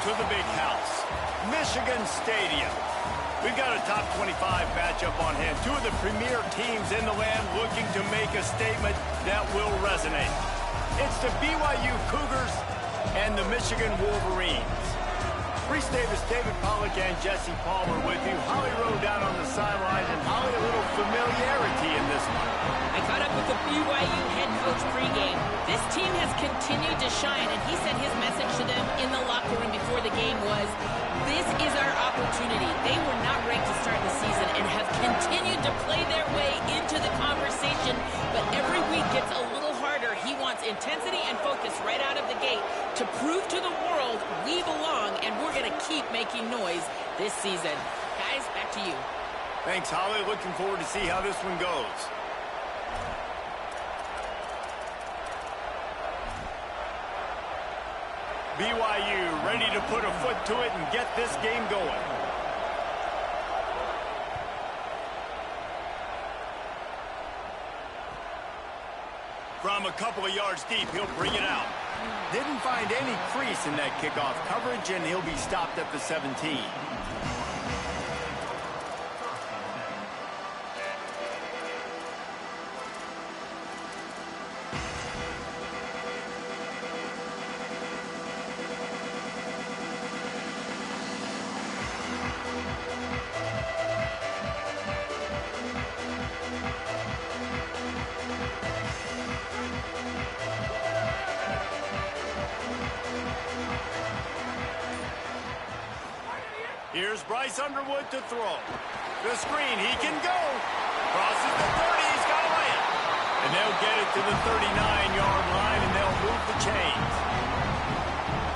to the big house, Michigan Stadium. We've got a top 25 matchup on hand. Two of the premier teams in the land looking to make a statement that will resonate. It's the BYU Cougars and the Michigan Wolverines. Reese Davis, David Pollack, and Jesse Palmer with you. Holly Rowe down on the sideline, and Holly, a little familiarity in this one. I caught up with the BYU head coach pregame. This team has continued to shine, and he said his message to them in the locker room before the game was, this is our opportunity. They were not ranked to start the season and have continued to play their way into the conversation, but every week gets a little harder. He wants intensity and focus right out of the gate to prove to the world we belong, and we're going to keep making noise this season. Guys, back to you. Thanks, Holly. Looking forward to see how this one goes. BYU ready to put a foot to it and get this game going. From a couple of yards deep, he'll bring it out. Didn't find any crease in that kickoff coverage, and he'll be stopped at the 17. Here's Bryce Underwood to throw. The screen, he can go. Crosses the 30, he's got to lay it. And they'll get it to the 39-yard line, and they'll move the chains.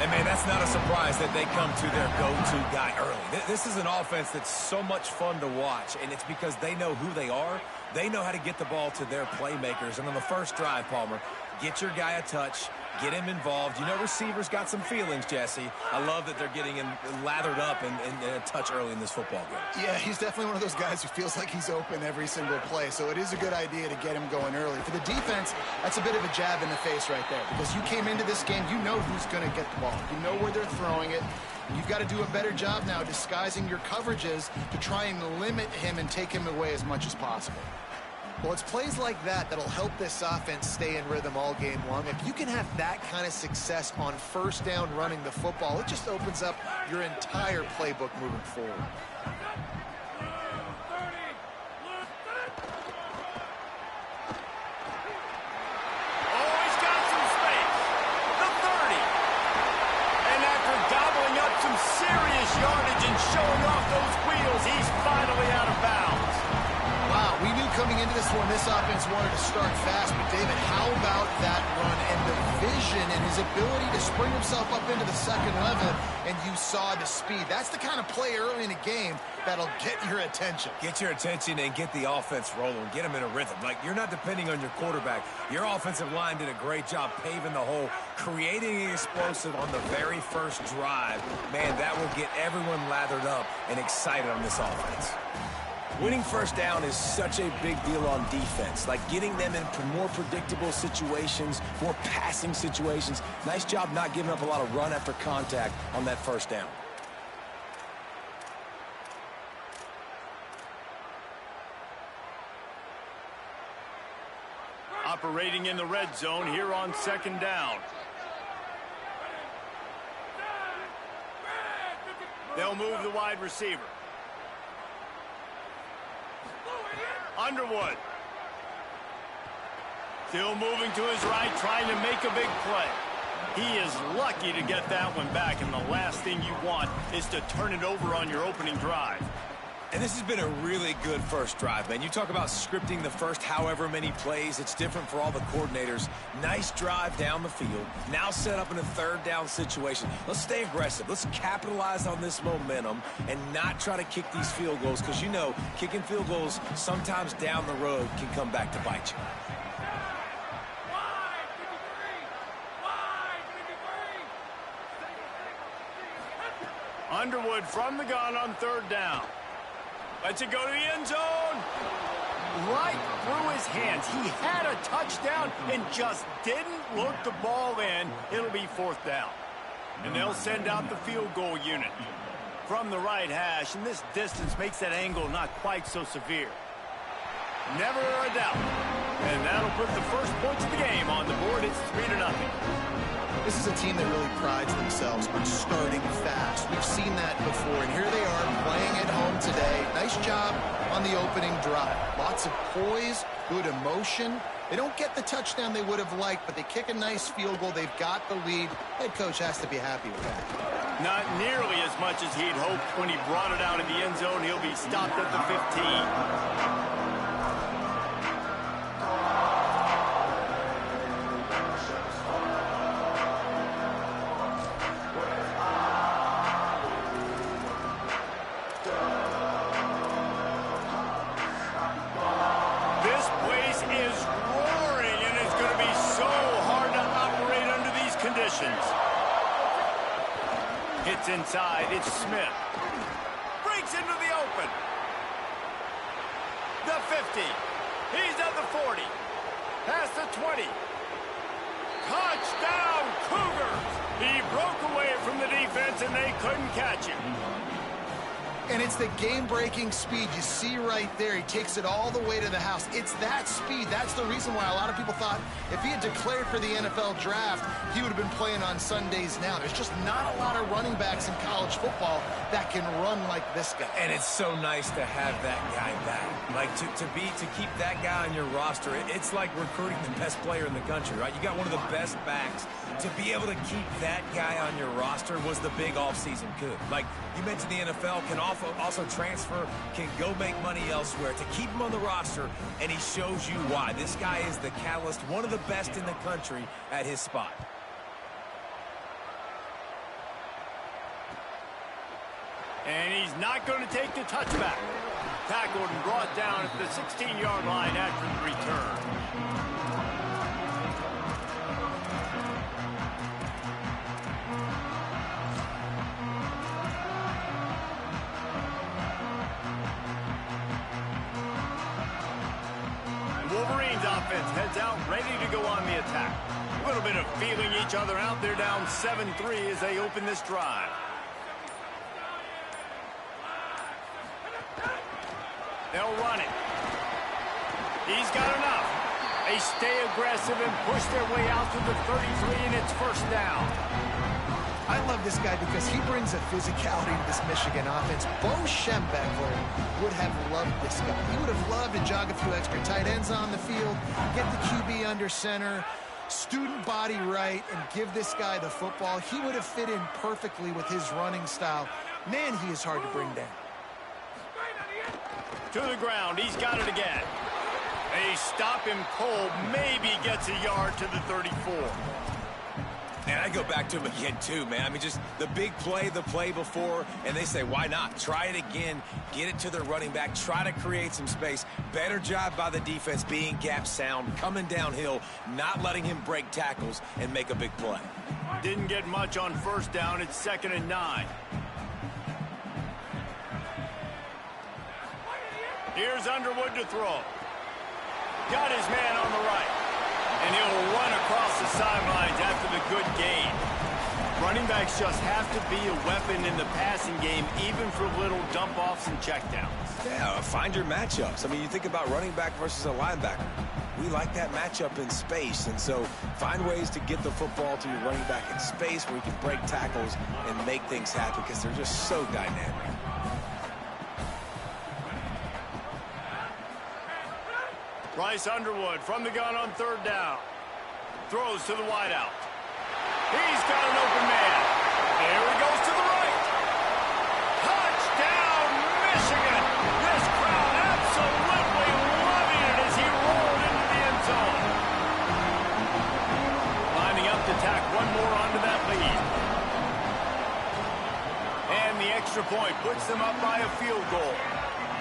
And, man, that's not a surprise that they come to their go-to guy early. This is an offense that's so much fun to watch, and it's because they know who they are. They know how to get the ball to their playmakers. And on the first drive, Palmer, get your guy a touch, get him involved. You know receivers got some feelings, Jesse. I love that they're getting him lathered up and a touch early in this football game. Yeah, he's definitely one of those guys who feels like he's open every single play, so it is a good idea to get him going early. For the defense, that's a bit of a jab in the face right there, because you came into this game, you know who's going to get the ball. You know where they're throwing it. You've got to do a better job now disguising your coverages to try and limit him and take him away as much as possible. Well, it's plays like that that'll help this offense stay in rhythm all game long. If you can have that kind of success on first down running the football, it just opens up your entire playbook moving forward. Oh, he's got some space. The 30. And after gobbling up some serious yardage and showing off those wheels, he's finally out of bounds. Wow, we knew coming into this one, this offense wanted to start fast, but David, how about that run and the vision and his ability to spring himself up into the second level, and you saw the speed. That's the kind of play early in a game that'll get your attention. Get your attention and get the offense rolling. Get them in a rhythm. Like, you're not depending on your quarterback. Your offensive line did a great job paving the hole, creating an explosive on the very first drive. Man, that will get everyone lathered up and excited on this offense. Winning first down is such a big deal on defense, like getting them in more predictable situations, more passing situations. Nice job not giving up a lot of run after contact on that first down. Operating in the red zone here on second down. They'll move the wide receiver. Underwood. Still moving to his right, trying to make a big play. He is lucky to get that one back, and the last thing you want is to turn it over on your opening drive. And this has been a really good first drive, man. You talk about scripting the first however many plays. It's different for all the coordinators. Nice drive down the field. Now set up in a third down situation. Let's stay aggressive. Let's capitalize on this momentum and not try to kick these field goals, because you know kicking field goals sometimes down the road can come back to bite you. Underwood from the gun on third down. Lets it go to the end zone. Right through his hands. He had a touchdown and just didn't look the ball in. It'll be fourth down. And they'll send out the field goal unit from the right hash, and this distance makes that angle not quite so severe. Never a doubt. And that'll put the first points of the game on the board. It's 3-0. This is a team that really prides themselves on starting fast. We've seen that before, and here they are playing at home today. Nice job on the opening drive. Lots of poise, good emotion. They don't get the touchdown they would have liked, but they kick a nice field goal. They've got the lead. Head coach has to be happy with that. Not nearly as much as he'd hoped when he brought it out of the end zone. He'll be stopped at the 15. Hits inside. It's Smith. Breaks into the open. The 50. He's at the 40. Past the 20. Touchdown, Cougars! He broke away from the defense, and they couldn't catch him. And it's the game-breaking speed you see right there. He takes it all the way to the house. It's that speed. That's the reason why a lot of people thought if he had declared for the NFL draft, he would have been playing on Sundays now. There's just not a lot of running backs in college football that can run like this guy. And it's so nice to have that guy back. Like, to keep that guy on your roster, it's like recruiting the best player in the country, right? You got one of the best backs. To be able to keep that guy on your roster was the big offseason coup. Like, you mentioned the NFL can also transfer, can go make money elsewhere. To keep him on the roster, and he shows you why. This guy is the catalyst, one of the best in the country at his spot. And he's not going to take the touchback. Tackled and brought down at the 16-yard line after the return. Wolverines offense heads out, ready to go on the attack. A little bit of feeling each other out. They're down 7-3 as they open this drive. They'll run it. He's got enough. They stay aggressive and push their way out to the 33, and it's first down. I love this guy because he brings a physicality to this Michigan offense. Bo Schembechler would have loved this guy. He would have loved to jog a few extra tight ends on the field, get the QB under center, student body right, and give this guy the football. He would have fit in perfectly with his running style. Man, he is hard to bring down. To the ground. He's got it again. They stop him cold. Maybe gets a yard to the 34. And I go back to him again, too, man. I mean, just the big play, the play before, and they say, why not? Try it again. Get it to their running back. Try to create some space. Better job by the defense being gap sound, coming downhill, not letting him break tackles and make a big play. Didn't get much on first down. It's 2nd and 9. Here's Underwood to throw. Got his man on the right. And he'll run across the sidelines after the good gain. Running backs just have to be a weapon in the passing game, even for little dump-offs and checkdowns. Yeah, find your matchups. I mean, you think about running back versus a linebacker. We like that matchup in space, and so find ways to get the football to your running back in space where you can break tackles and make things happen because they're just so dynamic. Bryce Underwood from the gun on 3rd down. Throws to the wideout. He's got an open man. There he goes to the right. Touchdown, Michigan. This crowd absolutely loving it as he rolled into the end zone. Lining up to tack one more onto that lead. And the extra point puts them up by a field goal.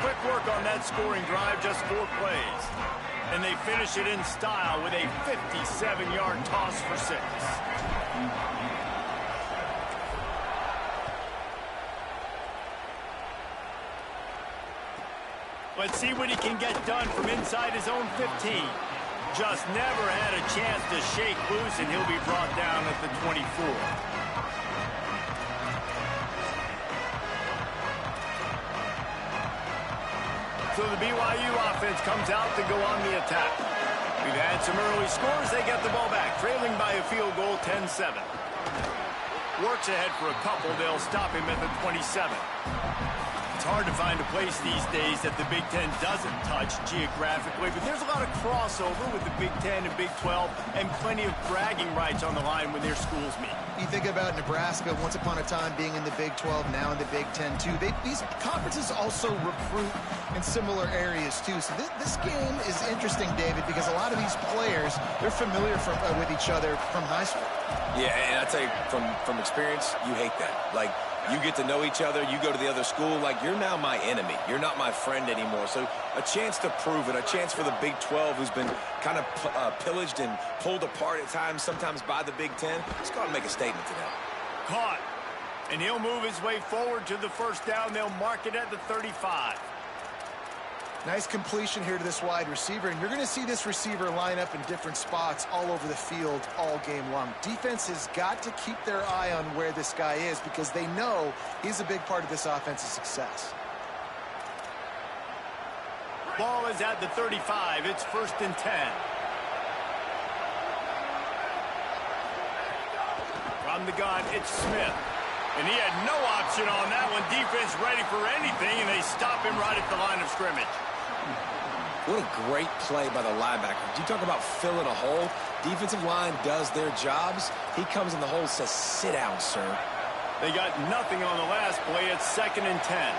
Quick work on that scoring drive, just 4 plays. And they finish it in style with a 57-yard toss for 6. Let's see what he can get done from inside his own 15. Just never had a chance to shake loose, and he'll be brought down at the 24. So the BYU offense comes out to go on the attack. We've had some early scores. They get the ball back, trailing by a field goal, 10-7. Works ahead for a couple. They'll stop him at the 27. It's hard to find a place these days that the Big Ten doesn't touch geographically, but there's a lot of crossover with the Big Ten and Big 12 and plenty of bragging rights on the line when their schools meet. You think about Nebraska, once upon a time being in the Big 12, now in the Big 10 too. These conferences also recruit in similar areas too. So this game is interesting, David, because a lot of these players, they're familiar with each other from high school. Yeah, and I tell you, from experience, you hate that. Like, you get to know each other, you go to the other school, like, you're now my enemy. You're not my friend anymore. So a chance to prove it, a chance for the Big 12, who's been kind of pillaged and pulled apart at times, sometimes by the Big 10. Let's go and make a statement to them. Caught. And he'll move his way forward to the first down. They'll mark it at the 35. Nice completion here to this wide receiver, and you're going to see this receiver line up in different spots all over the field all game long. Defense has got to keep their eye on where this guy is because they know he's a big part of this offense's success. Ball is at the 35. It's 1st and 10. From the gun, it's Smith. And he had no option on that one. Defense ready for anything, and they stop him right at the line of scrimmage. What a great play by the linebacker. You talk about filling a hole. Defensive line does their jobs. He comes in the hole and says, sit down, sir. They got nothing on the last play. It's 2nd and 10.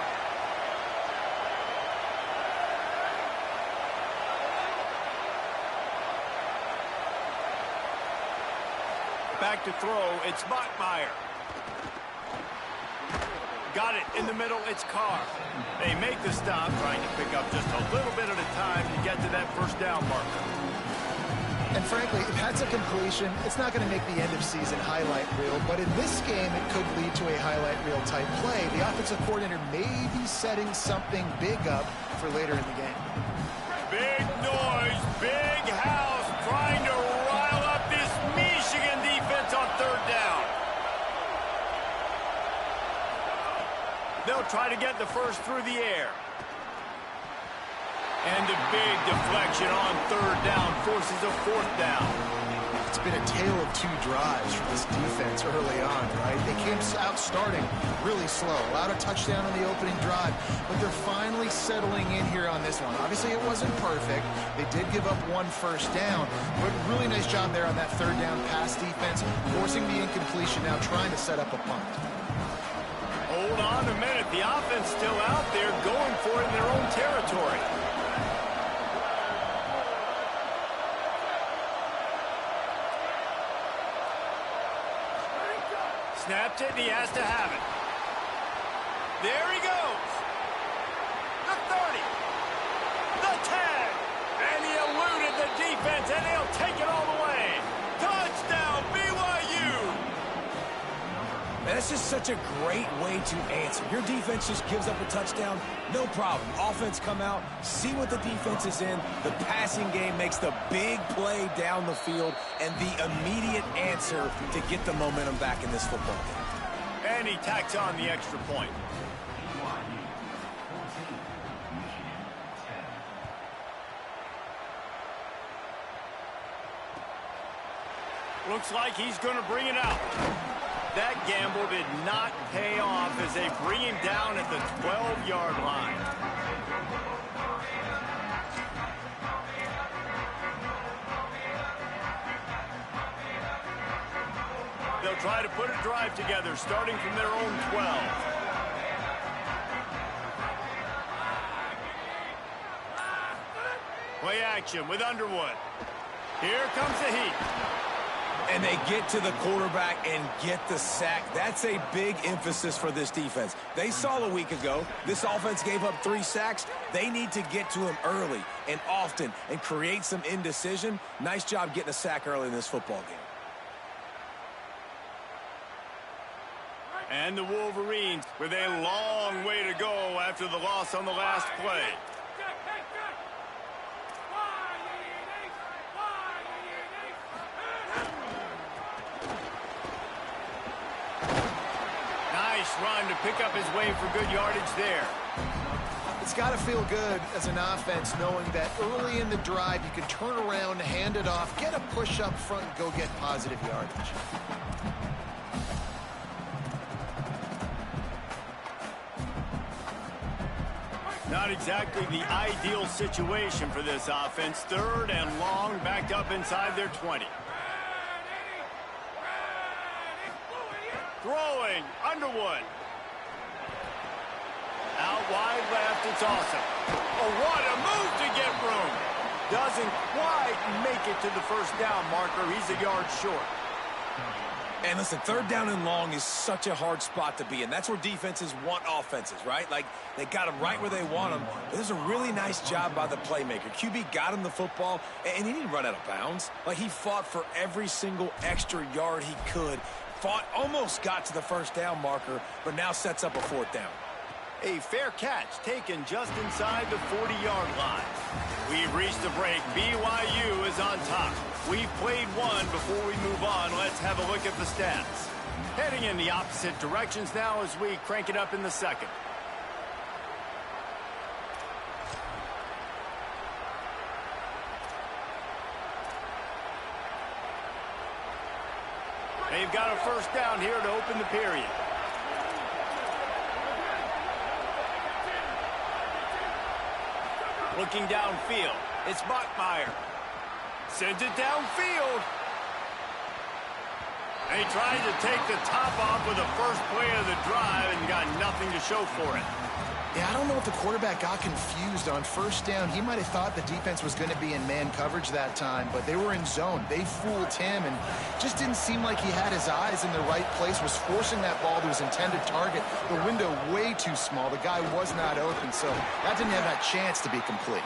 Back to throw. It's Bachmeier. Got it in the middle. It's Carr. They make the stop, trying to pick up just a little bit at a time to get to that first down marker. And frankly, if that's a completion, it's not going to make the end of season highlight reel, but in this game, it could lead to a highlight reel type play. The offensive coordinator may be setting something big up for later in the game. Big noise, big house, trying to rile up this Michigan defense on 3rd down. They'll try to get the first through the air. And a big deflection on 3rd down forces a 4th down. It's been a tale of two drives for this defense early on, right? They came out starting really slow, allowed a touchdown on the opening drive, but they're finally settling in here on this one. Obviously, it wasn't perfect. They did give up 1 first down, but really nice job there on that 3rd down pass defense, forcing the incompletion, now trying to set up a punt. Hold on a minute. The offense still out there going for it in their own territory. Snapped it, and he has to have it. There he goes. The 30. The 10. And he eluded the defense, and he'll take it all the way. Touchdown, BYU. Man, that's just such a great way to answer. Your defense just gives up a touchdown, no problem. Offense come out, see what the defense is in. The passing game makes the big play down the field and the immediate answer to get the momentum back in this football game. And he tacks on the extra point. Looks like he's going to bring it out. That gamble did not pay off as they bring him down at the 12-yard line. They'll try to put a drive together, starting from their own 12. Play action with Underwood. Here comes the heat. And they get to the quarterback and get the sack. That's a big emphasis for this defense. They saw a week ago, this offense gave up 3 sacks. They need to get to him early and often and create some indecision. Nice job getting a sack early in this football game. And the Wolverines with a long way to go after the loss on the last play. Nice run to pick up his way for good yardage there. It's got to feel good as an offense knowing that early in the drive you can turn around, hand it off, get a push up front, and go get positive yardage. Not exactly the ideal situation for this offense. Third and long, backed up inside their 20. Throwing, Underwood. Out wide left, it's awesome. Oh, what a move to get room. Doesn't quite make it to the first down marker. He's a yard short. And listen, third down and long is such a hard spot to be in. That's where defenses want offenses, right? Like, they got them right where they want them. This is a really nice job by the playmaker. QB got him the football, and he didn't run out of bounds. Like, he fought for every single extra yard he could. Fought, almost got to the first down marker, but now sets up a fourth down. A fair catch taken just inside the 40-yard line. We've reached the break. BYU is on top. We've played one. Before we move on, let's have a look at the stats. Heading in the opposite directions now as we crank it up in the second. They've got a first down here to open the period. Looking downfield, it's Bachmeier. Sends it downfield. They tried to take the top off with the first play of the drive and got nothing to show for it. Yeah, I don't know if the quarterback got confused on first down. He might have thought the defense was going to be in man coverage that time, but they were in zone. They fooled him and just didn't seem like he had his eyes in the right place, was forcing that ball to his intended target. The window way too small. The guy was not open, so that didn't have that chance to be complete.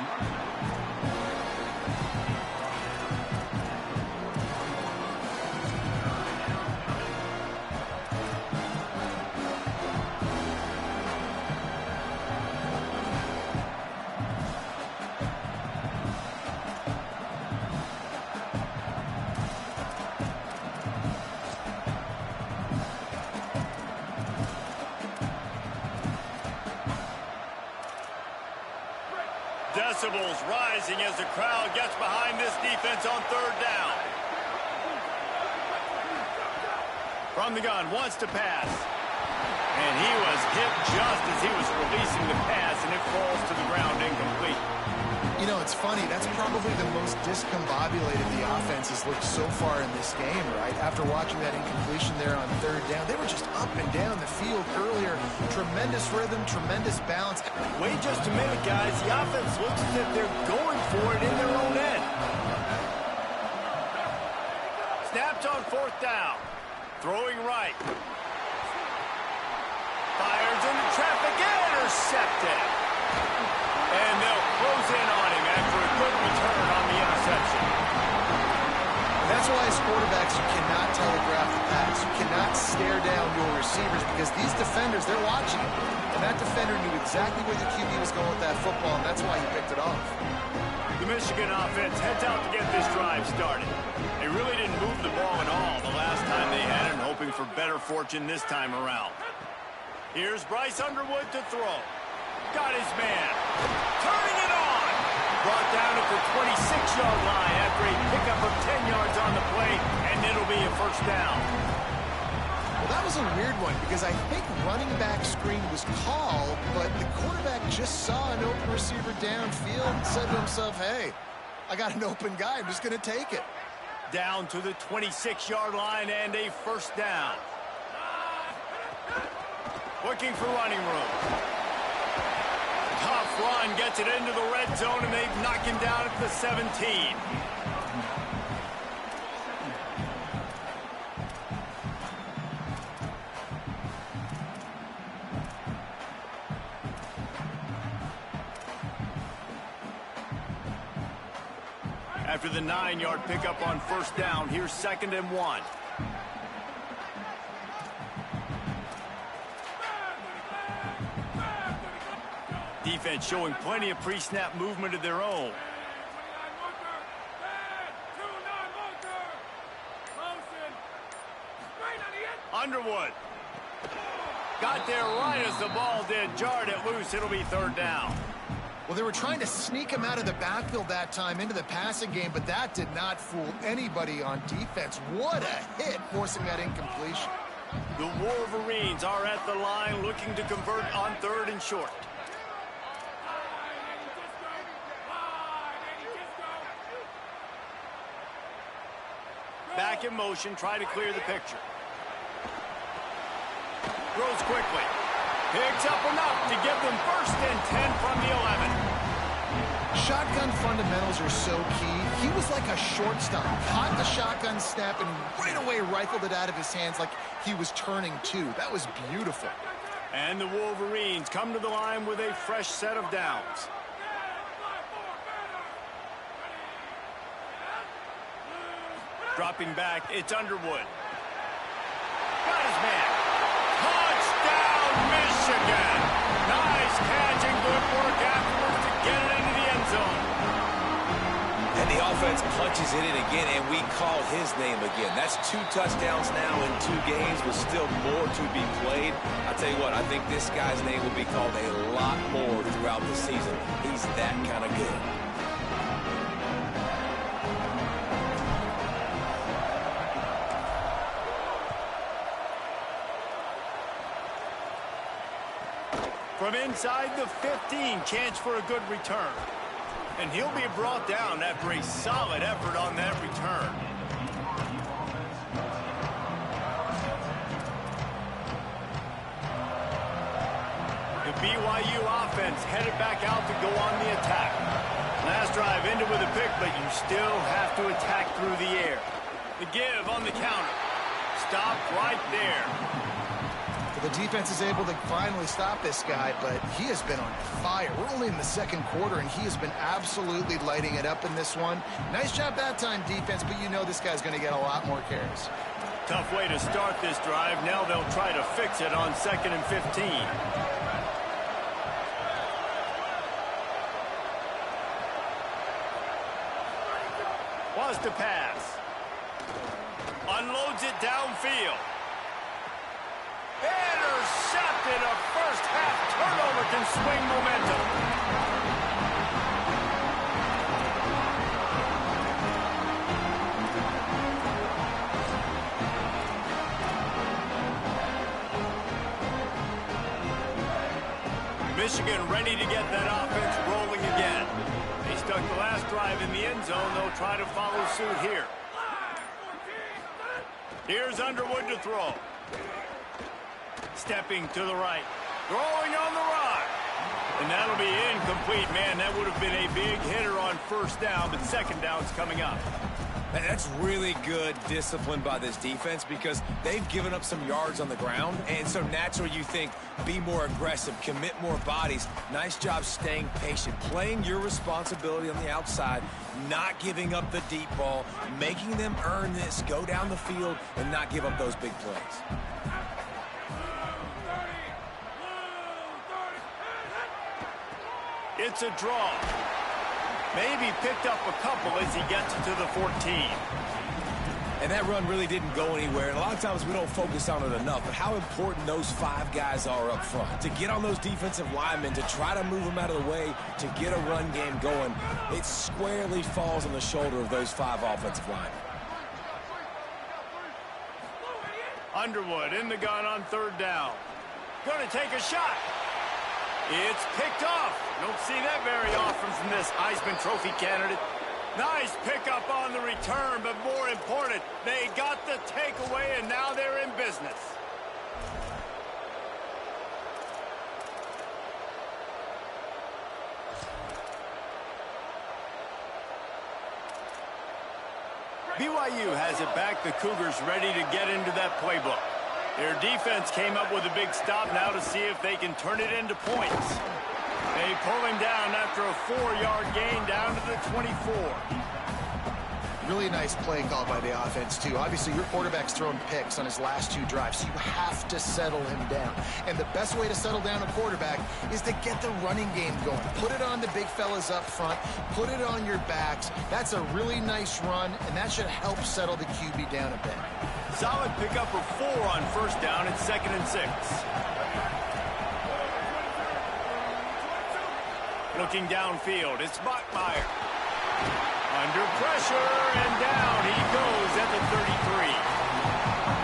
Decibels rising as the crowd gets behind this defense on third down. From the gun, wants to pass. And he was hit just as he was releasing the pass, and it falls to the ground incomplete. You know, it's funny. That's probably the most discombobulated the offense has looked so far in this game, right? After watching that incompletion there on third down, they were just up and down the field earlier. Tremendous rhythm, tremendous balance. Wait just a minute, guys. The offense looks as if they're going for it in their own end. Snapped on fourth down. Throwing right. Fires into traffic. Intercepted. And they'll close in on him after a good return on the interception. That's why as quarterbacks you cannot telegraph the pass. You cannot stare down your receivers because these defenders, they're watching it. And that defender knew exactly where the QB was going with that football, and that's why he picked it off. The Michigan offense heads out to get this drive started. They really didn't move the ball at all the last time they had it, hoping for better fortune this time around. Here's Bryce Underwood to throw. Got his man. Turning it on. Brought down at the 26-yard line after a pickup of 10 yards on the play, and it'll be a first down. Well, that was a weird one because I think running back screen was called, but the quarterback just saw an open receiver downfield and said to himself, hey, I got an open guy. I'm just going to take it. Down to the 26-yard line and a first down. Looking for running room. Tough run, gets it into the red zone, and they knock him down at the 17. After the 9-yard pickup on first down, here's 2nd and 1. Defense showing plenty of pre-snap movement of their own. Underwood. Got there right as the ball did. Jarred it loose. It'll be third down. Well, they were trying to sneak him out of the backfield that time into the passing game, but that did not fool anybody on defense. What a hit, forcing that incompletion. The Wolverines are at the line looking to convert on 3rd and short. Back in motion, try to clear the picture. Throws quickly. Picks up enough to give them 1st and 10 from the 11. Shotgun fundamentals are so key. He was like a shortstop. Caught the shotgun snap and right away rifled it out of his hands like he was turning 2. That was beautiful. And the Wolverines come to the line with a fresh set of downs. Dropping back, it's Underwood. Got his man. Touchdown, Michigan! Nice catch and good work afterwards to get it into the end zone. And the offense punches it in again, and we call his name again. That's 2 touchdowns now in 2 games with still more to be played. I'll tell you what, I think this guy's name will be called a lot more throughout the season. He's that kind of good. From inside the 15, chance for a good return. And he'll be brought down after a solid effort on that return. The BYU offense headed back out to go on the attack. Last drive ended with a pick, but you still have to attack through the air. The give on the counter. Stop right there. The defense is able to finally stop this guy, but he has been on fire. We're only in the 2nd quarter, and he has been absolutely lighting it up in this one. Nice job that time, defense, but you know this guy's going to get a lot more carries. Tough way to start this drive. Now they'll try to fix it on 2nd and 15. Was to pass. Unloads it downfield. Intercepted. A first-half turnover can swing momentum. Michigan ready to get that offense rolling again. They stuck the last drive in the end zone. They'll try to follow suit here. Here's Underwood to throw. Stepping to the right. Throwing on the run. And that'll be incomplete. Man, that would have been a big hitter on 1st down, but 2nd down's coming up. That's really good discipline by this defense because they've given up some yards on the ground, and so naturally you think be more aggressive, commit more bodies. Nice job staying patient, playing your responsibility on the outside, not giving up the deep ball, making them earn this, go down the field, and not give up those big plays. It's a draw. Maybe picked up a couple as he gets to the 14. And that run really didn't go anywhere. And a lot of times we don't focus on it enough, but how important those 5 guys are up front. To get on those defensive linemen, to try to move them out of the way, to get a run game going, it squarely falls on the shoulder of those 5 offensive linemen. Underwood in the gun on 3rd down. Going to take a shot. It's picked off. Don't see that very often from this Heisman Trophy candidate. Nice pickup on the return, but more important, they got the takeaway, and now they're in business. BYU has it back. The Cougars ready to get into that playbook. Their defense came up with a big stop now to see if they can turn it into points. They pull him down after a 4-yard gain down to the 24. Really nice play call by the offense, too. Obviously, your quarterback's thrown picks on his last 2 drives, so you have to settle him down. And the best way to settle down a quarterback is to get the running game going. Put it on the big fellas up front. Put it on your backs. That's a really nice run, and that should help settle the QB down a bit. Solid pickup of 4 on 1st down and 2nd and 6. Looking downfield, it's Bachmeyer. Under pressure, and down he goes at the 33.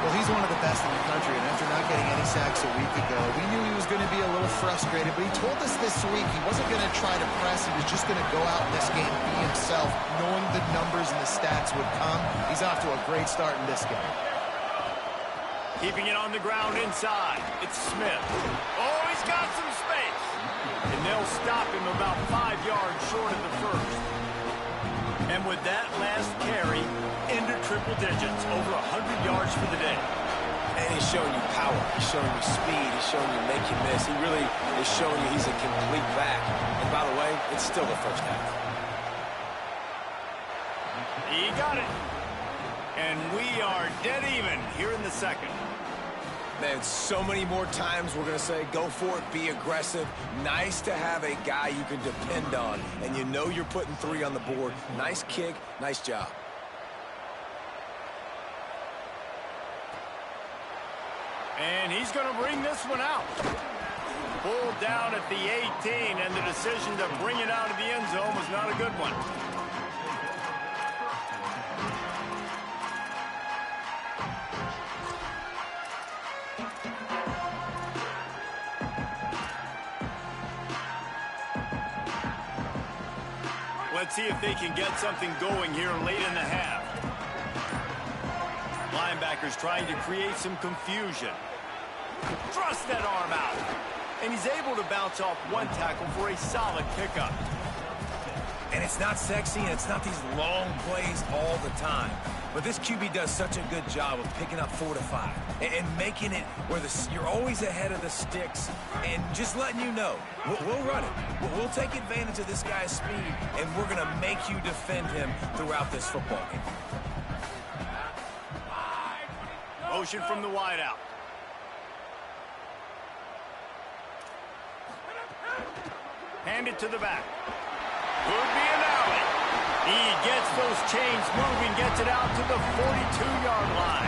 Well, he's one of the best in the country, and after not getting any sacks a week ago, we knew he was going to be a little frustrated, but he told us this week he wasn't going to try to press. He was just going to go out in this game, be himself, knowing the numbers and the stats would come. He's off to a great start in this game. Keeping it on the ground inside. It's Smith. Oh, he's got some space. And they'll stop him about 5 yards short of the first. And with that last carry, into triple digits, over 100 yards for the day. And he's showing you power. He's showing you speed. He's showing you make you miss. He really is showing you he's a complete back. And by the way, it's still the first half. He got it. And we are dead even here in the second. Man, so many more times we're going to say, go for it, be aggressive. Nice to have a guy you can depend on, and you know you're putting 3 on the board. Nice kick, nice job. And he's going to bring this one out. Pulled down at the 18, and the decision to bring it out of the end zone was not a good one. Let's see if they can get something going here late in the half. Linebackers trying to create some confusion. Thrust that arm out. And he's able to bounce off one tackle for a solid pickup. And it's not sexy, and it's not these long plays all the time. But this QB does such a good job of picking up 4 to 5 and making it where you're always ahead of the sticks and just letting you know, we'll run it. We'll take advantage of this guy's speed, and we're going to make you defend him throughout this football game. Motion from the wideout. Hand it to the back. Could be an alley. He gets those chains moving, gets it out to the 42-yard line.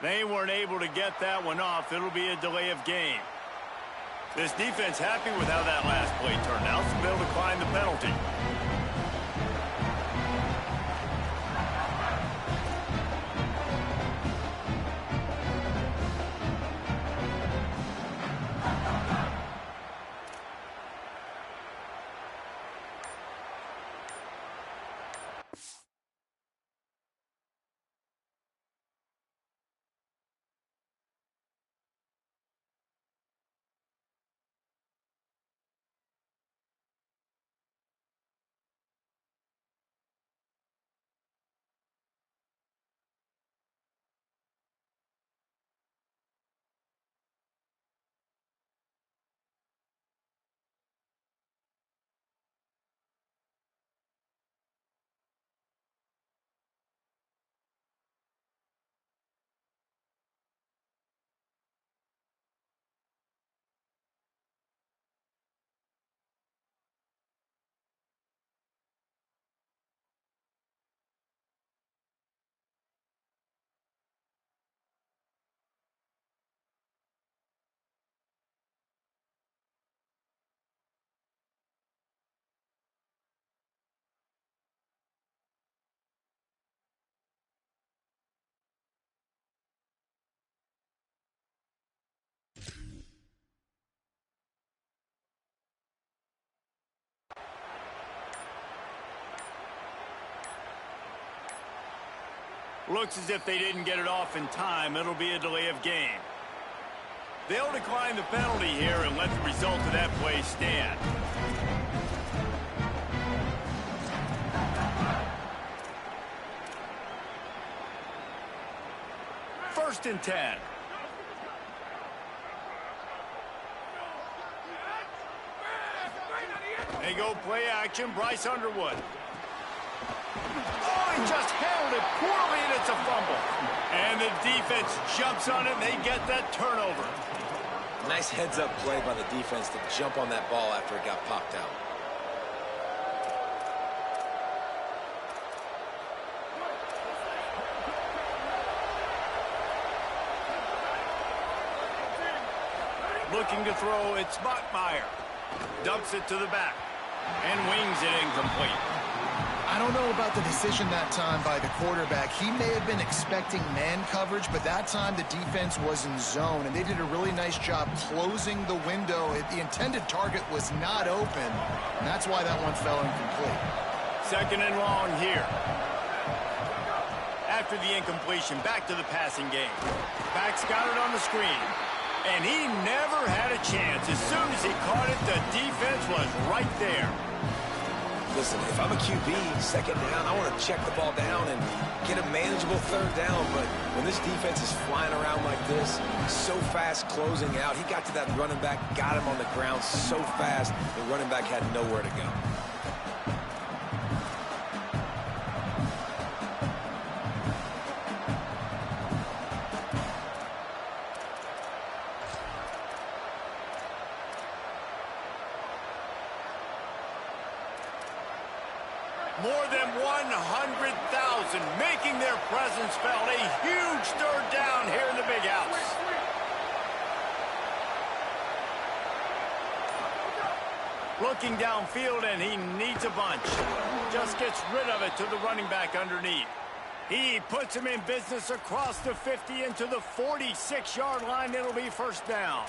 They weren't able to get that one off. It'll be a delay of game. This defense happy with how that last play turned out, so they'll decline the penalty. Looks as if they didn't get it off in time. It'll be a delay of game. They'll decline the penalty here and let the result of that play stand. First and 10. They go play action. Bryce Underwood. Oh, he just handled it poorly, and it's a fumble. And the defense jumps on it, and they get that turnover. Nice heads-up play by the defense to jump on that ball after it got popped out. Looking to throw, it's Bachmeier. Dumps it to the back and wings it incomplete. I don't know about the decision that time by the quarterback. He may have been expecting man coverage, but that time the defense was in zone, and they did a really nice job closing the window. The intended target was not open, and that's why that one fell incomplete. Second and long here. After the incompletion, back to the passing game. Back's got it on the screen, and he never had a chance. As soon as he caught it, the defense was right there. Listen, if I'm a QB, second down, I want to check the ball down and get a manageable third down. But when this defense is flying around like this, so fast closing out, he got to that running back, got him on the ground so fast, the running back had nowhere to go. More than 100,000 making their presence felt. A huge third down here in the big house. Looking downfield, and he needs a bunch. Just gets rid of it to the running back underneath. He puts him in business across the 50 into the 46-yard line. It'll be first down.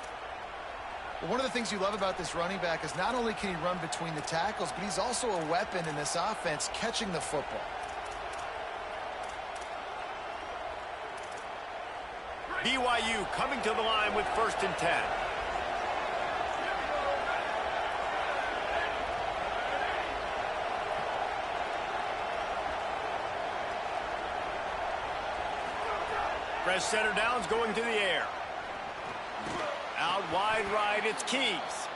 Well, one of the things you love about this running back is not only can he run between the tackles, but he's also a weapon in this offense catching the football. BYU coming to the line with first and 10. Fresh center downs going to the air. Out wide right, it's Keys.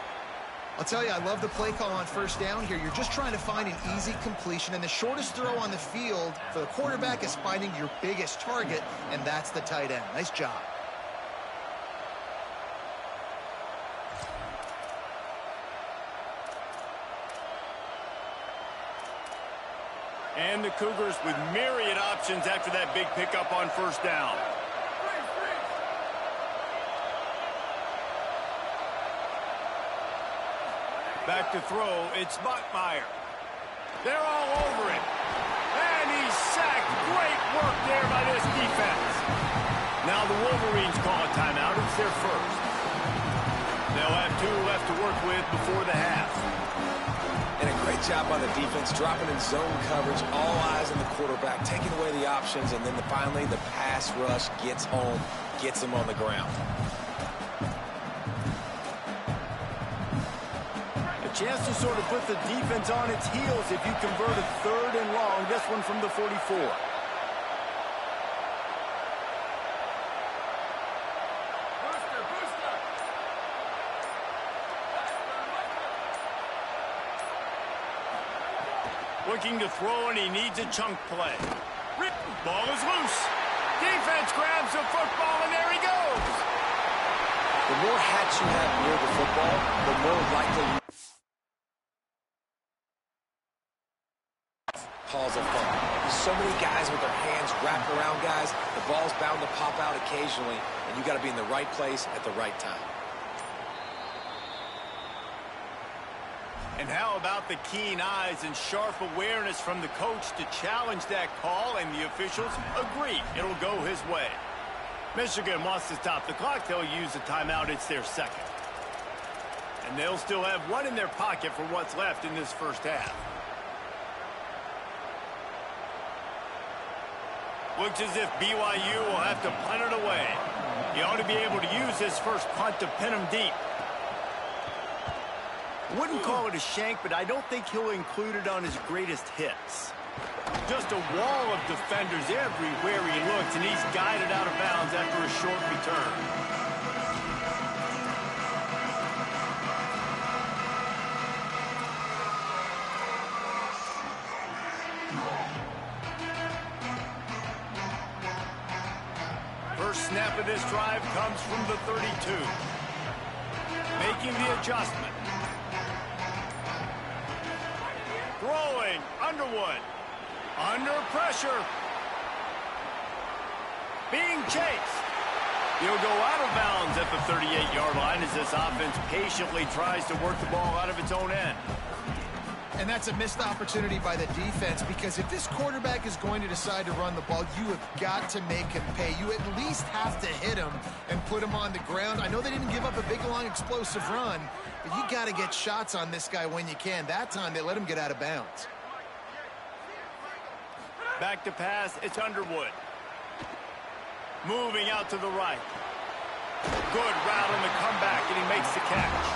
I'll tell you, I love the play call on first down here. You're just trying to find an easy completion, and the shortest throw on the field for the quarterback is finding your biggest target, and that's the tight end. Nice job. And the Cougars with myriad options after that big pickup on first down. Back to throw, it's Bachmeier. They're all over it. And he's sacked. Great work there by this defense. Now the Wolverines call a timeout. It's their first. They'll have 2 left to work with before the half. And a great job by the defense, dropping in zone coverage, all eyes on the quarterback, taking away the options, and then finally the pass rush gets home, gets him on the ground. Chance to sort of put the defense on its heels if you convert a third and long. This one from the 44. Looking to throw, and he needs a chunk play. Ball is loose. Defense grabs the football, and there he goes. The more hats you have near the football, the more likely calls a fumble. So many guys with their hands wrapped around guys, the ball's bound to pop out occasionally, and you got to be in the right place at the right time. And how about the keen eyes and sharp awareness from the coach to challenge that call, and the officials agree it'll go his way. Michigan wants to stop the clock. They'll use a timeout. It's their second. And they'll still have one in their pocket for what's left in this first half. Looks as if BYU will have to punt it away. He ought to be able to use his first punt to pin him deep. Wouldn't call it a shank, but I don't think he'll include it on his greatest hits. Just a wall of defenders everywhere he looks, and he's guided out of bounds after a short return. First snap of this drive comes from the 32. Making the adjustment. Throwing, Underwood. Under pressure. Being chased. He'll go out of bounds at the 38-yard line as this offense patiently tries to work the ball out of its own end. And that's a missed opportunity by the defense, because if this quarterback is going to decide to run the ball, you have got to make him pay. You at least have to hit him and put him on the ground. I know they didn't give up a big, long, explosive run, but you got to get shots on this guy when you can. That time, they let him get out of bounds. Back to pass, it's Underwood. Moving out to the right. Good route on the comeback, and he makes the catch.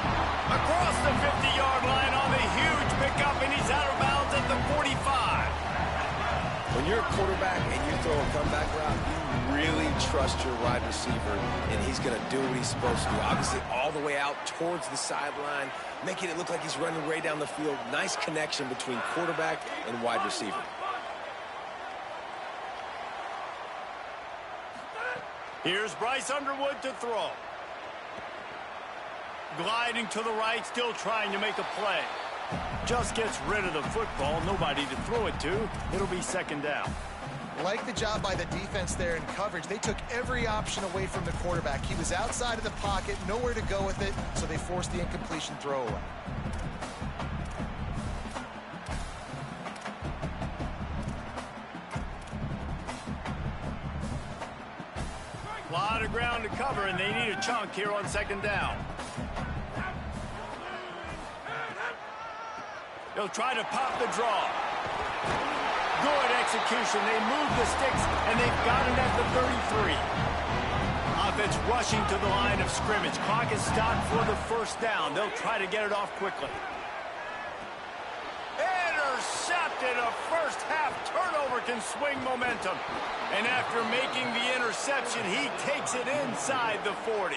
Across the 50-yard line on the huge pickup, and he's out of bounds at the 45. When you're a quarterback and you throw a comeback route, you really trust your wide receiver, and he's going to do what he's supposed to do. Obviously, all the way out towards the sideline, making it look like he's running way down the field. Nice connection between quarterback and wide receiver. Here's Bryce Underwood to throw. Gliding to the right, still trying to make a play. Just gets rid of the football, nobody to throw it to. It'll be second down. Like the job by the defense there in coverage. They took every option away from the quarterback. He was outside of the pocket, nowhere to go with it, so they forced the incompletion throwaway. A lot of ground to cover, and they need a chunk here on second down. They'll try to pop the draw. Good execution. They move the sticks, and they've got it at the 33. Offense rushing to the line of scrimmage. Clock is stopped for the first down. They'll try to get it off quickly. Intercepted. A first-half turnover can swing momentum. And after making the interception, he takes it inside the 40.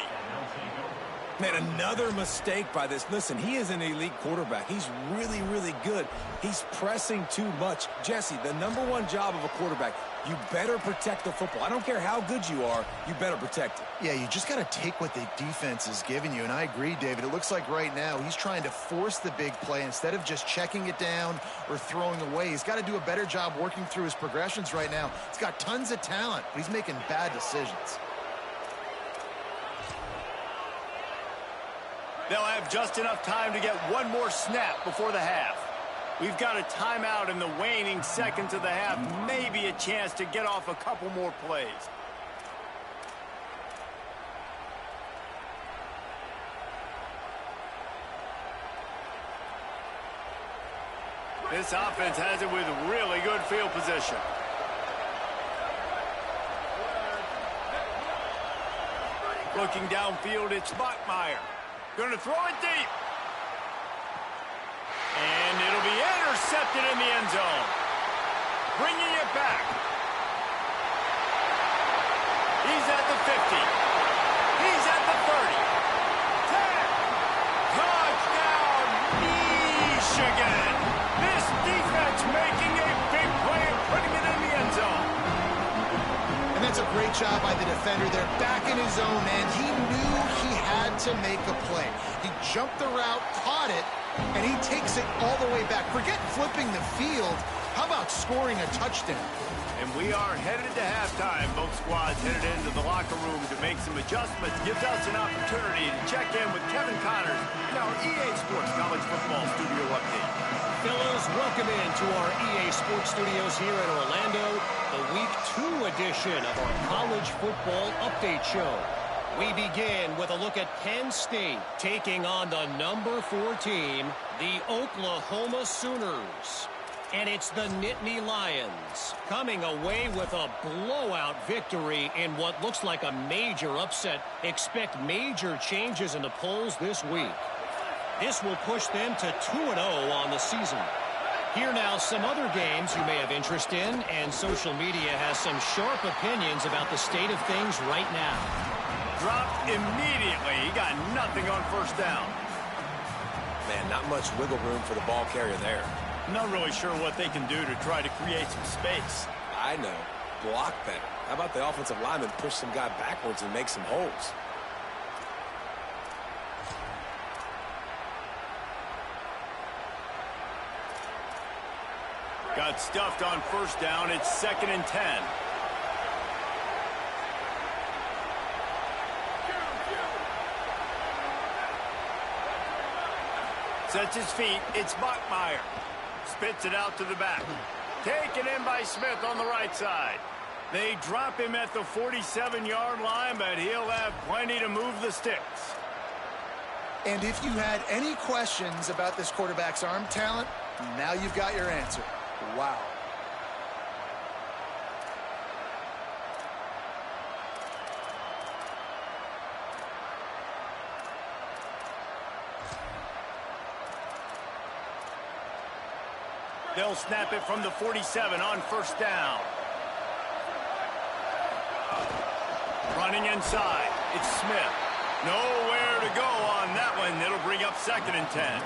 Man, another mistake by this. Listen, he is an elite quarterback. He's really, really good. He's pressing too much. Jesse, the #1 job of a quarterback, you better protect the football. I don't care how good you are, you better protect it. Yeah, you just got to take what the defense is giving you, and I agree, David. It looks like right now he's trying to force the big play instead of just checking it down or throwing away. He's got to do a better job working through his progressions right now. He's got tons of talent, but he's making bad decisions. They'll have just enough time to get one more snap before the half. We've got a timeout in the waning seconds of the half. Maybe a chance to get off a couple more plays. This offense has it with really good field position. Looking downfield, it's Bachmeier. Going to throw it deep. And it'll be intercepted in the end zone. Bringing it back. He's at the 50. He's at the 30. 10. Touchdown, Michigan. This defense making a big play and putting it in the end zone. And that's a great job by the defender there, back in his own end. He knew he had to make a play. He jumped the route, caught it, and he takes it all the way back. Forget flipping the field. How about scoring a touchdown? And we are headed to halftime. Both squads headed into the locker room to make some adjustments. Gives us an opportunity to check in with Kevin Connors in our EA Sports College Football Studio Update. Fellas, welcome into our EA Sports Studios here in Orlando, the Week 2 edition of our College Football Update Show. We begin with a look at Penn State taking on the #4 team, the Oklahoma Sooners. And it's the Nittany Lions coming away with a blowout victory in what looks like a major upset. Expect major changes in the polls this week. This will push them to 2-0 on the season. Here now some other games you may have interest in, and social media has some sharp opinions about the state of things right now. Dropped immediately. He got nothing on first down. Man, not much wiggle room for the ball carrier there. Not really sure what they can do to try to create some space. I know. Block better. How about the offensive lineman push some guy backwards and make some holes? Got stuffed on first down. It's 2nd and 10. Sets his feet. It's Bachmeier. Spits it out to the back. Taken in by Smith on the right side. They drop him at the 47-yard line, but he'll have plenty to move the sticks. And if you had any questions about this quarterback's arm talent, now you've got your answer. Wow. They'll snap it from the 47 on first down. Running inside. It's Smith. Nowhere to go on that one. It'll bring up 2nd and 10.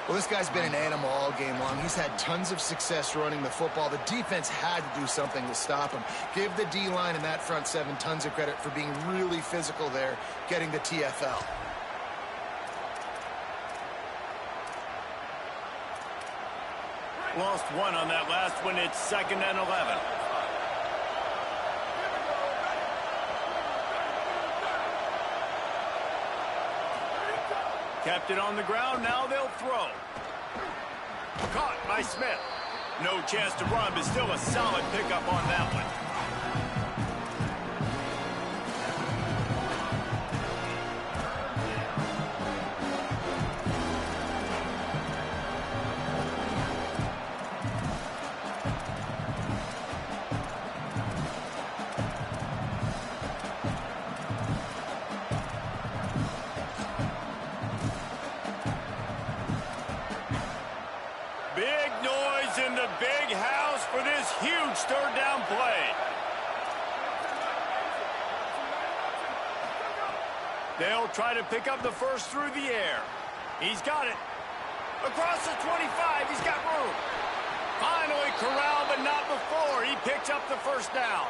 Well, this guy's been an animal all game long. He's had tons of success running the football. The defense had to do something to stop him. Give the D-line and that front seven tons of credit for being really physical there, getting the TFL. Lost one on that last one. It's 2nd and 11. Kept it on the ground. Now they'll throw. Caught by Smith. No chance to run, but still a solid pickup on that one. Big noise in the big house for this huge third down play. They'll try to pick up the first through the air. He's got it. Across the 25, he's got room. Finally corralled, but not before. He picks up the first down.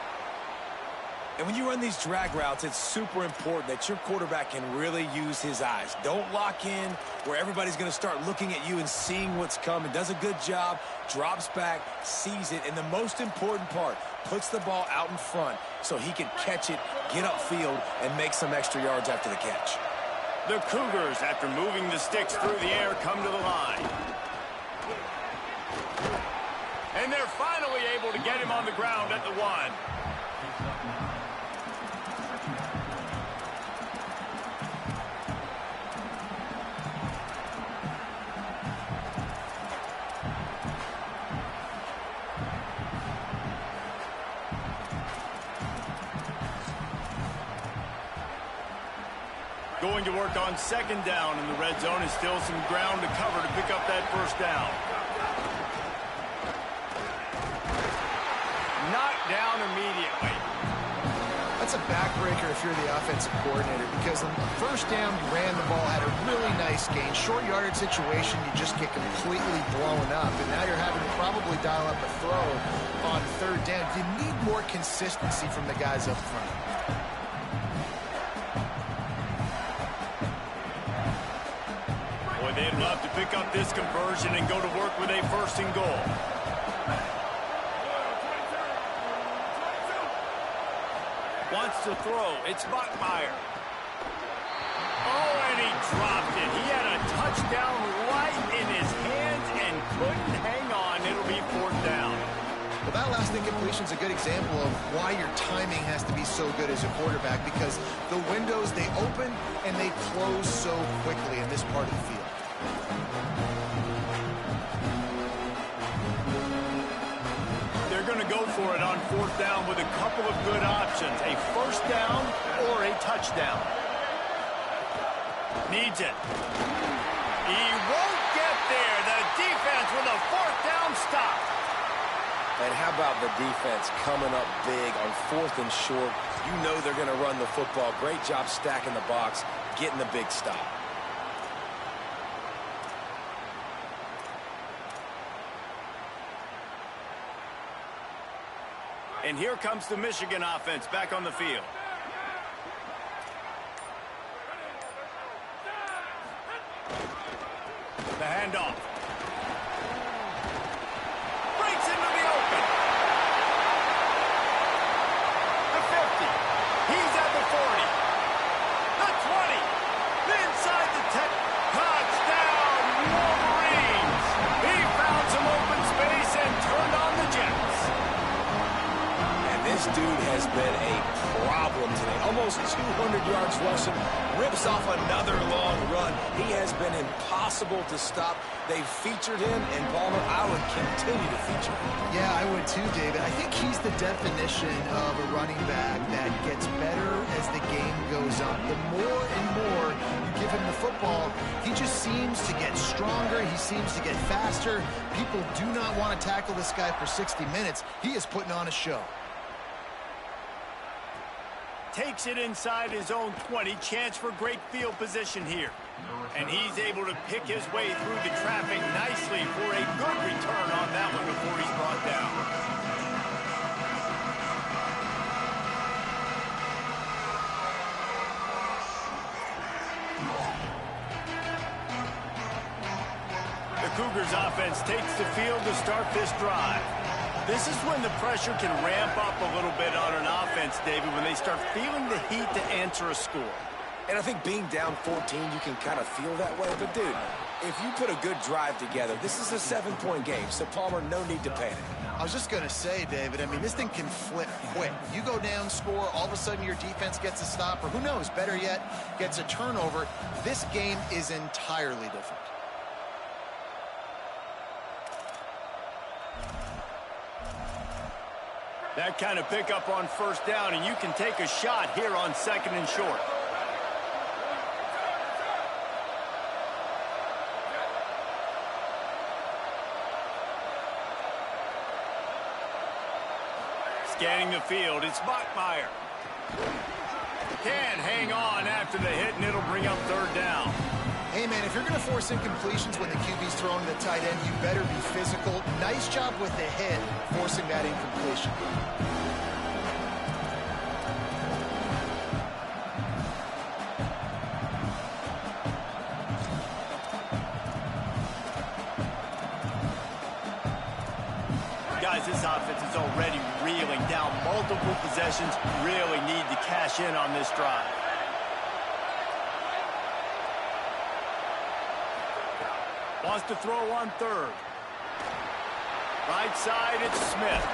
And when you run these drag routes, it's super important that your quarterback can really use his eyes. Don't lock in where everybody's going to start looking at you and seeing what's coming. Does a good job, drops back, sees it, and the most important part, puts the ball out in front so he can catch it, get upfield, and make some extra yards after the catch. The Cougars, after moving the sticks through the air, come to the line. And they're finally able to get him on the ground at the 1. Going to work on 2nd down in the red zone, and still some ground to cover to pick up that first down. Knocked down immediately. That's a backbreaker if you're the offensive coordinator, because on the first down, you ran the ball, had a really nice gain. Short yardage situation, you just get completely blown up, and now you're having to probably dial up a throw on 3rd down. You need more consistency from the guys up front. They'd love to pick up this conversion and go to work with a 1st and goal. Wants to throw. It's Bachmeier. Oh, and he dropped it. He had a touchdown right in his hands and couldn't hang on. It'll be 4th down. Well, that last incompletion is a good example of why your timing has to be so good as a quarterback, because the windows, they open and they close so quickly in this part of the field. go for it on 4th down with a couple of good options, a first down or a touchdown. Needs it. He won't get there. The defense with a 4th down stop. And how about the defense coming up big on 4th and short? You know they're going to run the football. Great job stacking the box, getting the big stop. And here comes the Michigan offense back on the field. The handoff. Breaks into the open. The 50. He's at the 40. The 20. Inside the 10. Touchdown, Wolverines. He found some open space and turned on the Jets. And this dude has been a problem today. Almost 200 yards rushing. Rips off another long run. He has been impossible to stop. They've featured him, and Palmer, I would continue to feature him. Yeah, I would too, David. I think he's the definition of a running back that gets better as the game goes on. The more and more you give him the football, he just seems to get stronger. He seems to get faster. People do not want to tackle this guy for 60 minutes. He is putting on a show. Takes it inside his own 20. Chance for great field position here. And he's able to pick his way through the traffic nicely for a good return on that one before he's brought down. The Cougars offense takes the field to start this drive. This is when the pressure can ramp up a little bit on an offense, David, when they start feeling the heat to answer a score. And I think being down 14, you can kind of feel that way. But, dude, if you put a good drive together, this is a 7-point game. So, Palmer, no need to panic. I was just going to say, David, I mean, this thing can flip quick. You go down, score, all of a sudden your defense gets a stop, or who knows, better yet, gets a turnover. This game is entirely different. That kind of pickup on 1st down, and you can take a shot here on 2nd and short. Scanning the field, it's Bachmeier. Can hang on after the hit, and it'll bring up 3rd down. Hey, man, if you're going to force incompletions when the QB's throwing to the tight end, you better be physical. Nice job with the hit, forcing that incompletion. Guys, this offense is already reeling down multiple possessions. Really need to cash in on this drive. Wants to throw on 3rd. Right side, it's Smith.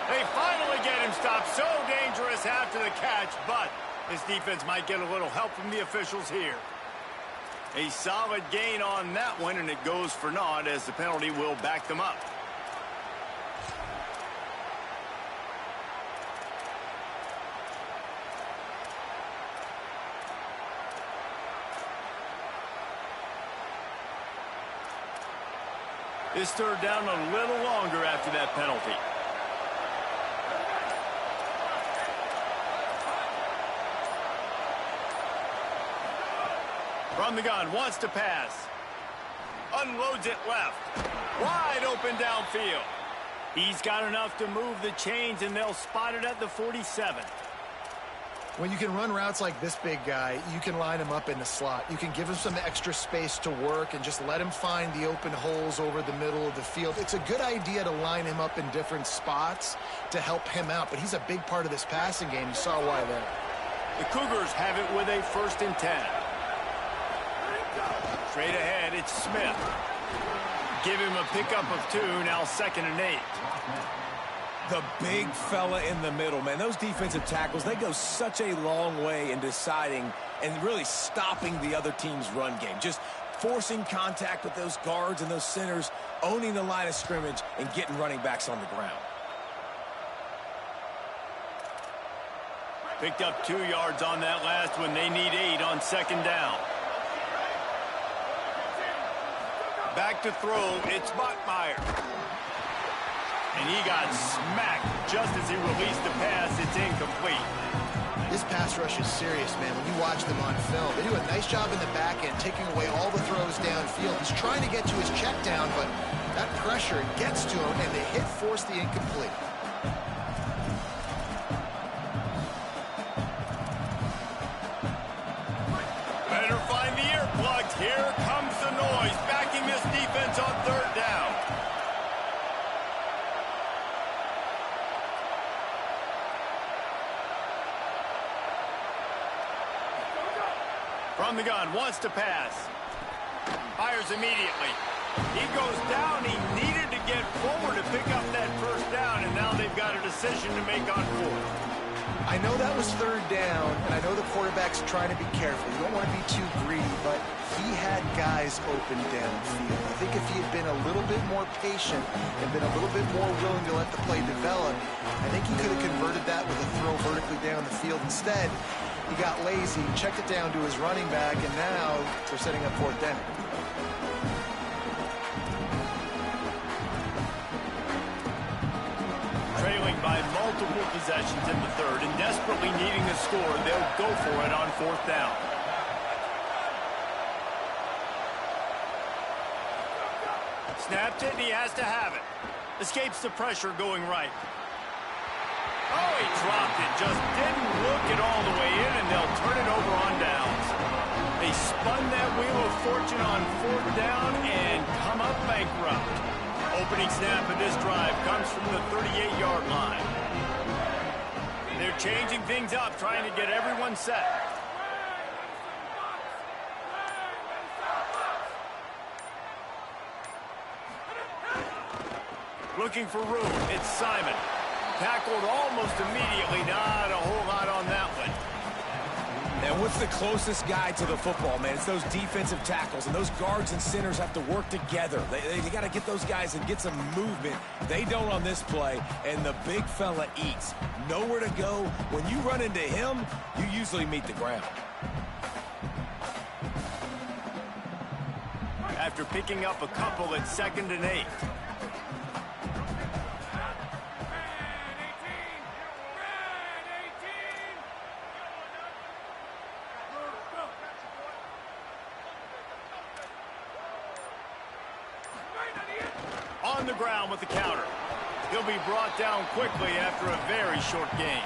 They finally get him stopped. So dangerous after the catch, but his defense might get a little help from the officials here. A solid gain on that one, and it goes for naught as the penalty will back them up. This 3rd down a little longer after that penalty. From the gun, wants to pass. Unloads it left. Wide open downfield. He's got enough to move the chains, and they'll spot it at the 47. When you can run routes like this big guy, you can line him up in the slot. You can give him some extra space to work and just let him find the open holes over the middle of the field. It's a good idea to line him up in different spots to help him out, but he's a big part of this passing game. You saw why there. The Cougars have it with a 1st and 10. Straight ahead, it's Smith. Give him a pickup of 2, now 2nd and 8. The big fella in the middle, man. Those defensive tackles, they go such a long way in deciding and really stopping the other team's run game. Just forcing contact with those guards and those centers, owning the line of scrimmage, and getting running backs on the ground. Picked up 2 yards on that last one. They need 8 on second down. Back to throw. It's Bachmeier. And he got smacked just as he released the pass. It's incomplete. This pass rush is serious, man. When you watch them on film, they do a nice job in the back end, taking away all the throws downfield. He's trying to get to his check down, but that pressure gets to him, and the hit forced the incomplete. Better find the earplugs. Here comes the noise, backing this defense on third down. From the gun, wants to pass. Fires immediately. He goes down. He needed to get forward to pick up that first down, and now they've got a decision to make on fourth. I know that was third down, and I know the quarterback's trying to be careful. You don't want to be too greedy, but he had guys open downfield. I think if he had been a little bit more patient and been a little bit more willing to let the play develop, I think he could have converted that with a throw vertically down the field. Instead, he got lazy, checked it down to his running back, and now they're setting up fourth down. Trailing by multiple possessions in the third and desperately needing a score, they'll go for it on fourth down. Snapped it, and he has to have it. Escapes the pressure going right. Oh, he dropped it. Just didn't look it all the way in, and they'll turn it over on downs. They spun that wheel of fortune on fourth down and come up bankrupt. Opening snap of this drive comes from the 38-yard line. They're changing things up, trying to get everyone set. Looking for room. It's Simon. Tackled almost immediately. Not a whole lot on that one. And what's the closest guy to the football, man? It's those defensive tackles, and those guards and centers have to work together. They got to get those guys and get some movement. They don't on this play, and the big fella eats. Nowhere to go. When you run into him, you usually meet the ground. After picking up a couple at 2nd and 8. On the ground with the counter. He'll be brought down quickly after a very short game.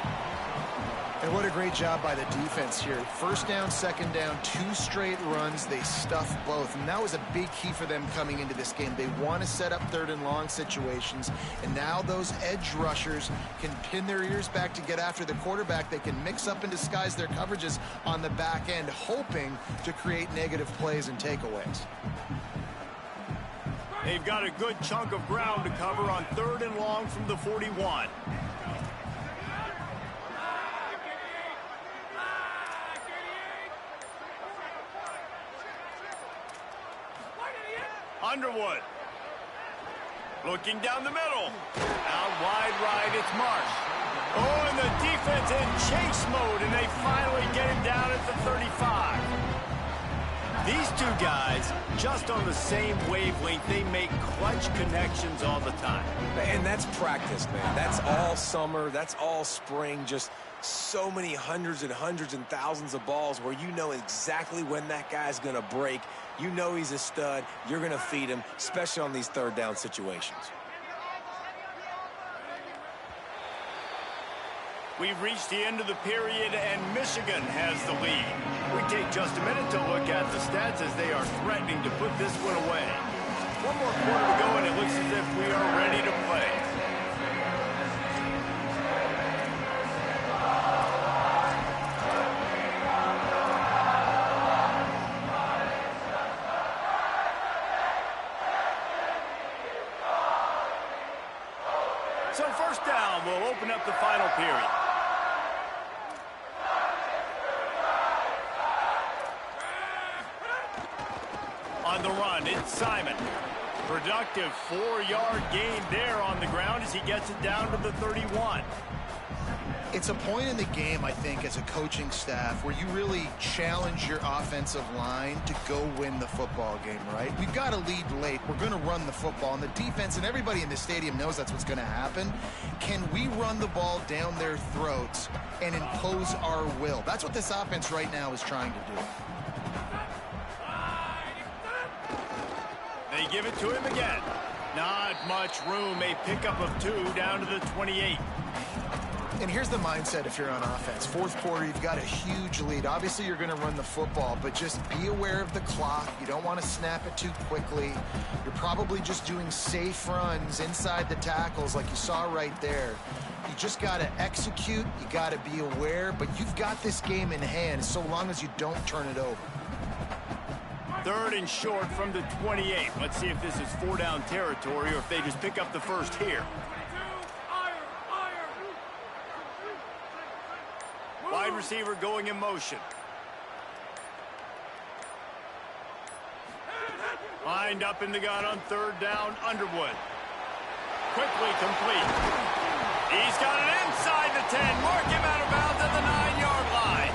And what a great job by the defense here. First down, second down, 2 straight runs. They stuffed both. And that was a big key for them coming into this game. They want to set up third and long situations. And now those edge rushers can pin their ears back to get after the quarterback. They can mix up and disguise their coverages on the back end, hoping to create negative plays and takeaways. They've got a good chunk of ground to cover on third and long from the 41. Underwood. Looking down the middle. Out wide right, it's Marsh. Oh, and the defense in chase mode, and they finally get him down at the 35. These two guys, just on the same wavelength, they make clutch connections all the time. And that's practice, man. That's all summer. That's all spring. Just so many hundreds and hundreds and thousands of balls where you know exactly when that guy's going to break. You know he's a stud. You're going to feed him, especially on these third down situations. We've reached the end of the period, and Michigan has the lead. We take just a minute to look at the stats as they are threatening to put this one away. One more quarter to go, and it looks as if we are ready to play. So first down will open up the final period. On the run, it's Simon. Productive 4-yard gain there on the ground as he gets it down to the 31. It's a point in the game, I think, as a coaching staff where you really challenge your offensive line to go win the football game, right? We've got to lead late. We're going to run the football. And the defense and everybody in the stadium knows that's what's going to happen. Can we run the ball down their throats and impose our will? That's what this offense right now is trying to do. They give it to him again. Not much room. A pickup of 2 down to the 28. And here's the mindset if you're on offense. Fourth quarter, you've got a huge lead. Obviously, you're going to run the football, but just be aware of the clock. You don't want to snap it too quickly. You're probably just doing safe runs inside the tackles like you saw right there. You just got to execute. You got to be aware, but you've got this game in hand so long as you don't turn it over. 3rd and short from the 28. Let's see if this is 4-down territory or if they just pick up the first here. Wide receiver going in motion. Lined up in the gun on 3rd down, Underwood. Quickly complete. He's got it inside the 10. Mark him out of bounds at the 9-yard line.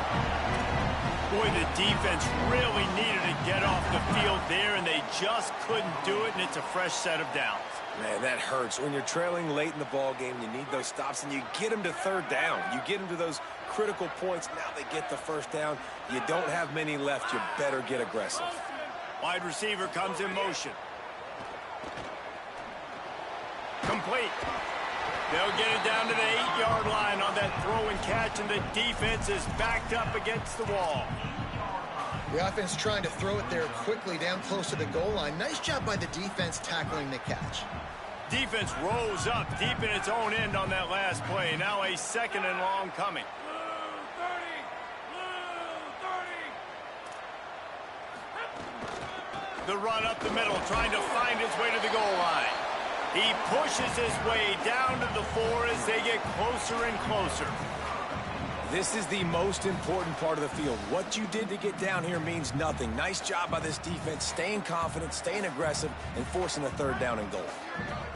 Boy, the defense really needed to get off the field there, and they just couldn't do it, and it's a fresh set of downs. Man, that hurts. When you're trailing late in the ball game, you need those stops, and you get them to 3rd down. You get them to those critical points. Now they get the 1st down. You don't have many left. You better get aggressive. Wide receiver comes in motion. Complete. They'll get it down to the 8-yard line on that throw and catch, and the defense is backed up against the wall. The offense trying to throw it there quickly down close to the goal line. Nice job by the defense tackling the catch. Defense rose up deep in its own end on that last play. Now a 2nd and long coming. The run up the middle, trying to find his way to the goal line. He pushes his way down to the 4 as they get closer and closer. This is the most important part of the field. What you did to get down here means nothing. Nice job by this defense, staying confident, staying aggressive, and forcing a 3rd down and goal.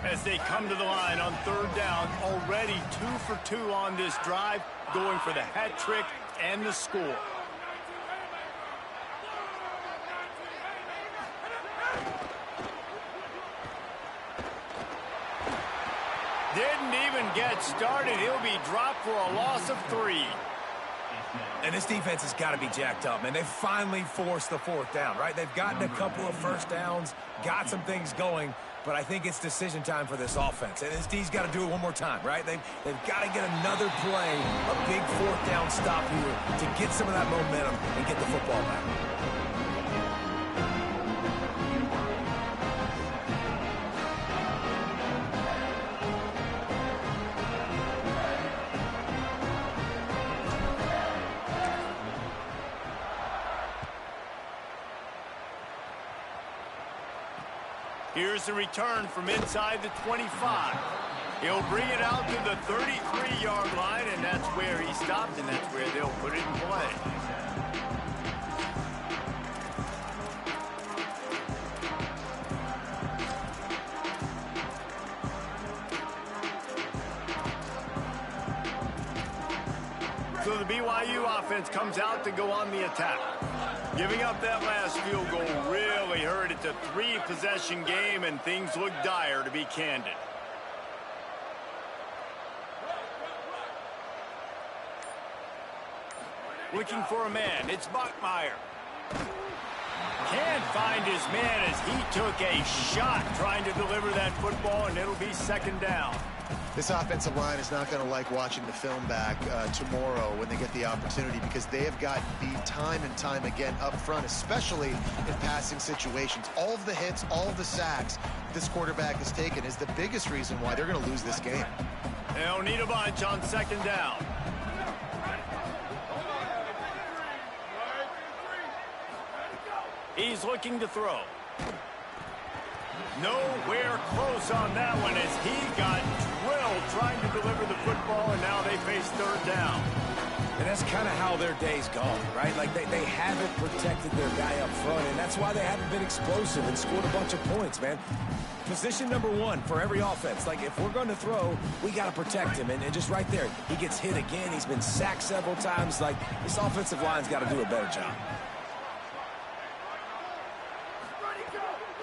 As they come to the line on 3rd down, already 2 for 2 on this drive, going for the hat trick and the score. Didn't even get started. He'll be dropped for a loss of 3. And this defense has got to be jacked up, man. They finally forced the 4th down, right? They've gotten a couple of 1st downs, got some things going, but I think it's decision time for this offense. And this D's got to do it one more time, right? They've got to get another play, a big 4th down stop here to get some of that momentum and get the football back. Here's the return from inside the 25. He'll bring it out to the 33-yard line, and that's where he stopped, and that's where they'll put it in play. So the BYU offense comes out to go on the attack. Giving up that last field goal really hurt. It's a 3-possession game, and things look dire, to be candid. Looking for a man. It's Bachmeier. Can't find his man as he took a shot trying to deliver that football, and it'll be 2nd down. This offensive line is not going to like watching the film back tomorrow when they get the opportunity, because they have got beat time and time again up front, especially in passing situations. All of the hits, all of the sacks this quarterback has taken is the biggest reason why they're going to lose this game. They'll need a bunch on 2nd down. He's looking to throw. Nowhere close on that one as he got drilled trying to deliver the football, and now they face 3rd down. And that's kind of how their day's gone, right? Like they haven't protected their guy up front, and that's why they haven't been explosive and scored a bunch of points, man. Position number one for every offense. Like, if we're going to throw, we got to protect him. And just right there, he gets hit again. He's been sacked several times. Like, this offensive line's got to do a better job.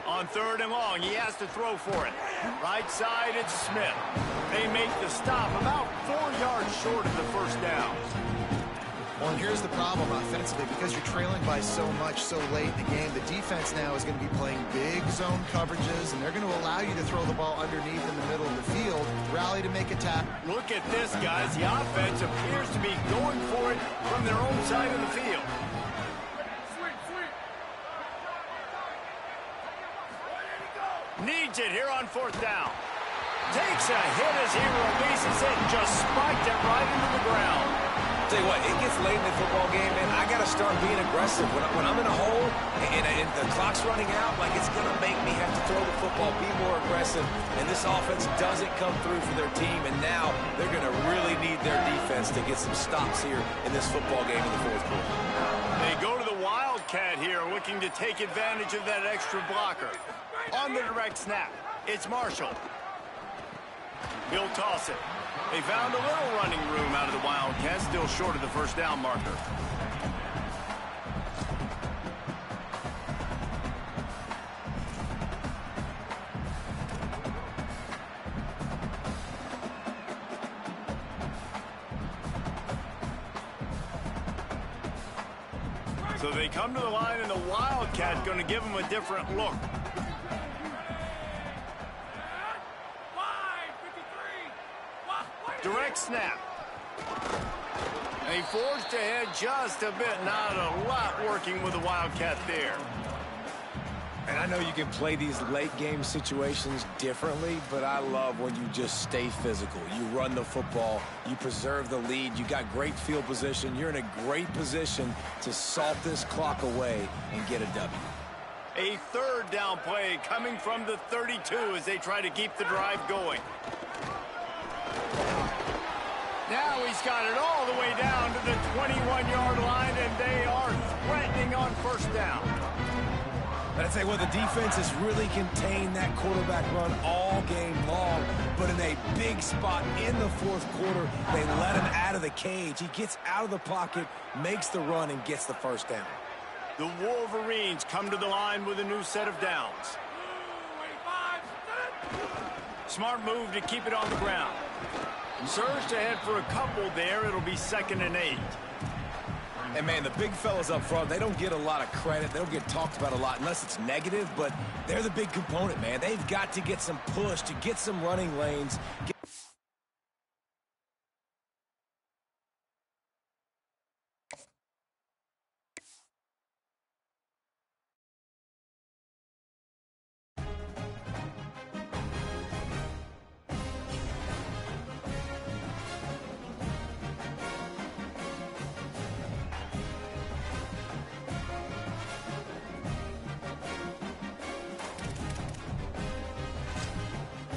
On 3rd and long, he has to throw for it. Right side, it's Smith. They make the stop about 4 yards short of the first down. Well, and here's the problem offensively. Because you're trailing by so much so late in the game, the defense now is going to be playing big zone coverages, and they're going to allow you to throw the ball underneath in the middle of the field, rally to make a tackle. Look at this, guys. The offense appears to be going for it from their own side of the field. Needs it here on 4th down. Takes a hit as he releases it and just spiked it right into the ground. Tell you what, it gets late in the football game, man. I got to start being aggressive. When I'm in a hole and the clock's running out, like, it's going to make me have to throw the football, be more aggressive. And this offense doesn't come through for their team, and now they're going to really need their defense to get some stops here in this football game in the 4th quarter. They go to the Wildcat here, looking to take advantage of that extra blocker. On the direct snap, it's Marshall. He'll toss it. They found a little running room out of the Wildcats, still short of the first down marker. So they come to the line, and the Wildcat going to give them a different look. Direct snap. They forced ahead just a bit. Not a lot working with the Wildcat there. And I know you can play these late game situations differently, but I love when you just stay physical. You run the football, you preserve the lead, you got great field position, you're in a great position to salt this clock away and get a W. A 3rd down play coming from the 32 as they try to keep the drive going. Now he's got it all the way down to the 21-yard line, and they are threatening on 1st down. But I'd say, well, the defense has really contained that quarterback run all game long, but in a big spot in the 4th quarter, they let him out of the cage. He gets out of the pocket, makes the run, and gets the 1st down. The Wolverines come to the line with a new set of downs. Smart move to keep it on the ground. Surged ahead for a couple there. It'll be 2nd and 8. And, man, the big fellas up front, they don't get a lot of credit. They don't get talked about a lot unless it's negative, but they're the big component, man. They've got to get some push, to get some running lanes.